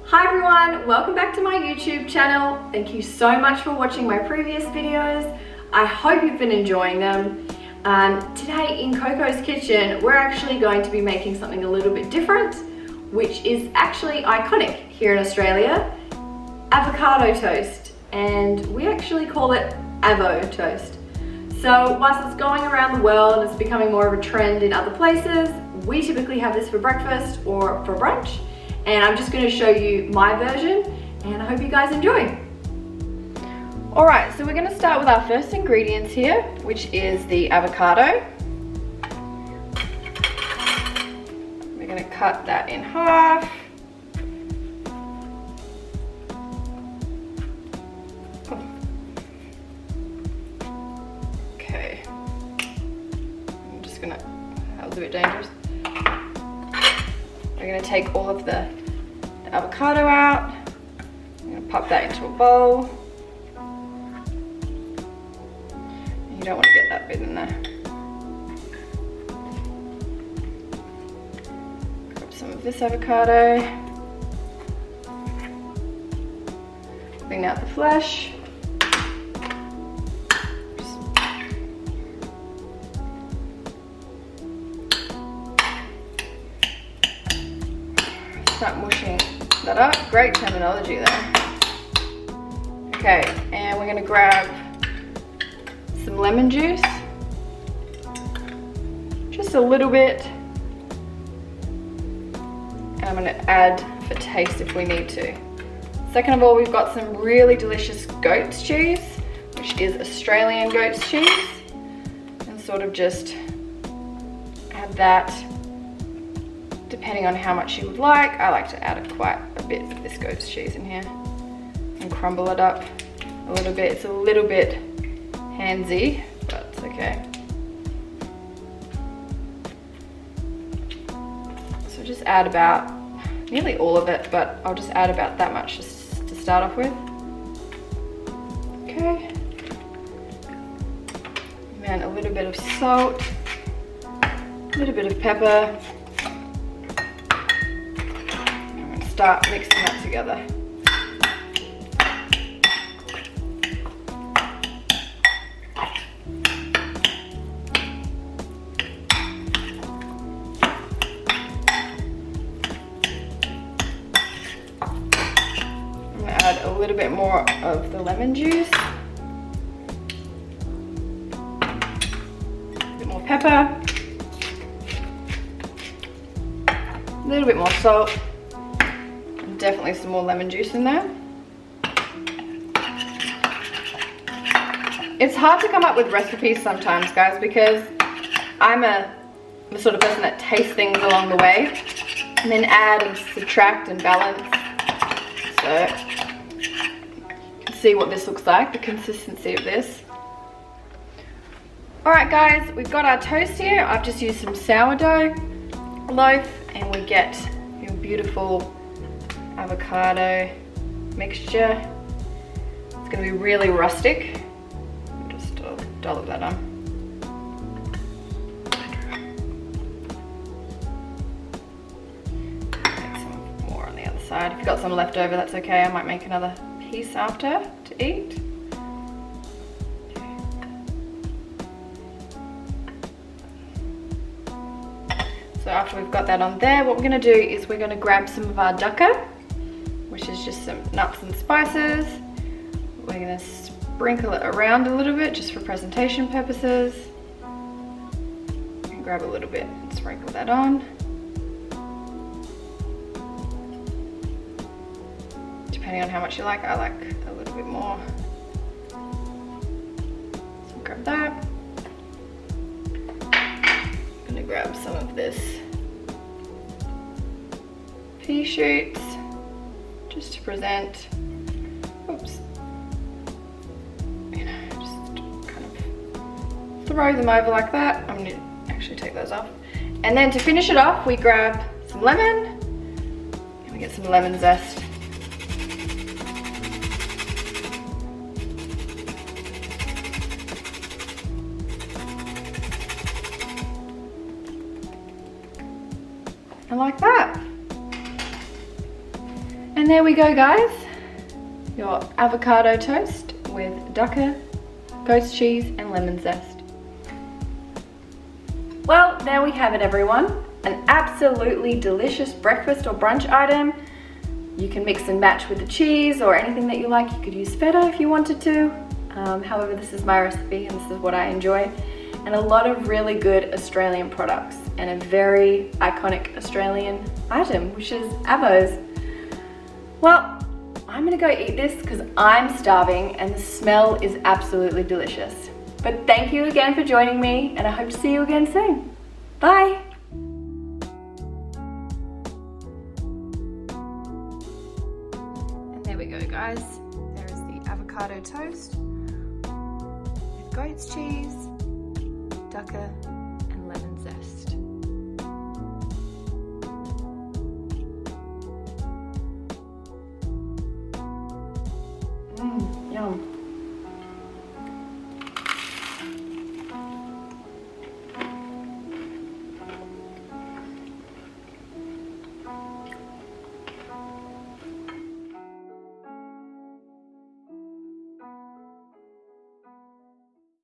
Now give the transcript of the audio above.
Hi everyone, welcome back to my YouTube channel. Thank you so much for watching my previous videos. I hope you've been enjoying them. Today in Coco's kitchen, we're actually going to be making something a little bit different, which is actually iconic here in Australia, avocado toast. And we actually call it Avo toast. So whilst it's going around the world and it's becoming more of a trend in other places, we typically have this for breakfast or for brunch. And I'm just going to show you my version, and I hope you guys enjoy. Alright, so we're going to start with our first ingredients here, which is the avocado. We're going to cut that in half. Okay. I'm just going to, that was a bit dangerous. We're going to take all of the avocado out. I'm going to pop that into a bowl. You don't want to get that bit in there. Grab some of this avocado. Bring out the flesh. Start mushing that up. Great terminology there. Okay, and we're going to grab some lemon juice. Just a little bit. And I'm going to add for taste if we need to. Second of all, we've got some really delicious goat's cheese, which is Australian goat's cheese. And sort of just add that. Depending on how much you would like. I like to add quite a bit of this goat's cheese in here and crumble it up a little bit. It's a little bit handsy, but it's okay. So just add about nearly all of it, but I'll just add about that much just to start off with. Okay. And then a little bit of salt, a little bit of pepper. Start mixing that together. I'm going to add a little bit more of the lemon juice. A bit more pepper. A little bit more salt. Definitely some more lemon juice in there. It's hard to come up with recipes sometimes, guys, because I'm the sort of person that tastes things along the way and then add and subtract and balance. So you can see what this looks like, the consistency of this. Alright guys, we've got our toast here. I've just used some sourdough loaf and we get your beautiful avocado mixture. It's going to be really rustic. I'll just dollop that on. Make some more on the other side. If you've got some left over, that's okay. I might make another piece after to eat. So after we've got that on there, what we're going to do is we're going to grab some of our Dukkah, which is just some nuts and spices. We're going to sprinkle it around a little bit just for presentation purposes. And grab a little bit and sprinkle that on. Depending on how much you like, I like a little bit more. So grab that. I'm going to grab some of this pea shoots. Just to present, oops, you know, just kind of throw them over like that. I'm gonna actually take those off. And then to finish it off, we grab some lemon, and we get some lemon zest. And like that. And there we go, guys. Your avocado toast with Dukkah, goat's cheese and lemon zest. Well, there we have it, everyone. An absolutely delicious breakfast or brunch item. You can mix and match with the cheese or anything that you like. You could use feta if you wanted to. However, this is my recipe and this is what I enjoy. And a lot of really good Australian products and a very iconic Australian item, which is avos. Well, I'm gonna go eat this because I'm starving and the smell is absolutely delicious. But thank you again for joining me and I hope to see you again soon. Bye. And there we go, guys. There is the avocado toast with goat's cheese, Dukkah and lemon zest. Yum.